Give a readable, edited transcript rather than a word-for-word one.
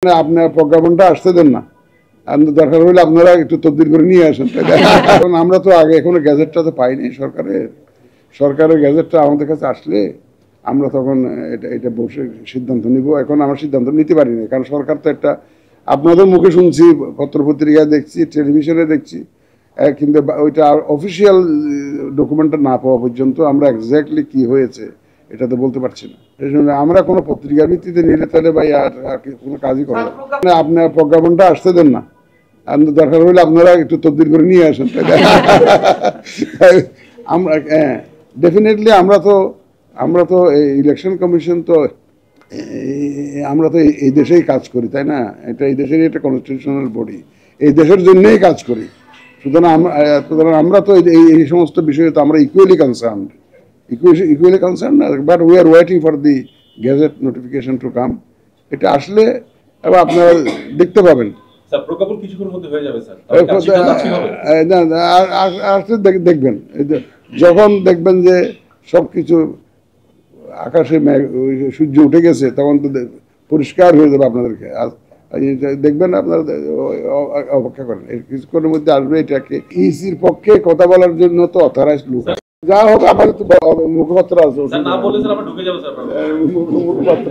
আপনার প্রজ্ঞাপনটা আসতে দেন না, দরকার হলে আপনারা একটু তদবির করে নিয়ে আসেন। কারণ আমরা তো আগে এখনো গ্যাজেটটা তো পাইনি সরকারের গ্যাজেটটা আমাদের কাছে আসলে আমরা তখন এটা বসে সিদ্ধান্ত নিব। এখন আমরা সিদ্ধান্ত নিতে পারি না, কারণ সরকার তো একটা, আপনাদের মুখে শুনছি, পত্রপত্রিকায় দেখছি, টেলিভিশনে দেখছি, কিন্তু ওইটা অফিসিয়াল ডকুমেন্টটা না পাওয়া পর্যন্ত আমরা এক্স্যাক্টলি কি হয়েছে এটা তো বলতে পারছি না। এই জন্য আমরা কোনো পত্রিকার ভিত্তিতে নিলে তাহলে ভাই আর কোনো কাজই করে না। আপনার প্রজ্ঞাপনটা আসতে দেন না, দরকার হলে আপনারা একটু তদবির করে নিয়ে আসেন। আমরা ডেফিনেটলি আমরা তো ইলেকশন কমিশন তো আমরা তো এই দেশেই কাজ করি, তাই না? এই দেশেরই একটা কনস্টিটিউশনাল বডি, এই দেশের জন্যই কাজ করি। সুতরাং আমরা তো এই সমস্ত বিষয়ে তো আমরা equally concern, but we are waiting for the gazette notification to come. এটা আসলে এবার আপনারা দেখতে পাবেন। দেখবেন, যখন দেখবেন যে সবকিছু আকাশে সূর্য উঠে গেছে, তখন তো পরিষ্কার হয়ে যাবে আপনাদেরকে। দেখবেন, আপনারা অপেক্ষা করেন, কিছুক্ষণের মধ্যে আসবে। এটাকে ইসির পক্ষে কথা বলার জন্য তো অথরাইজড লোক, যা হোক আমাদের তো মুখপাত্র আছে, মুখপাত্র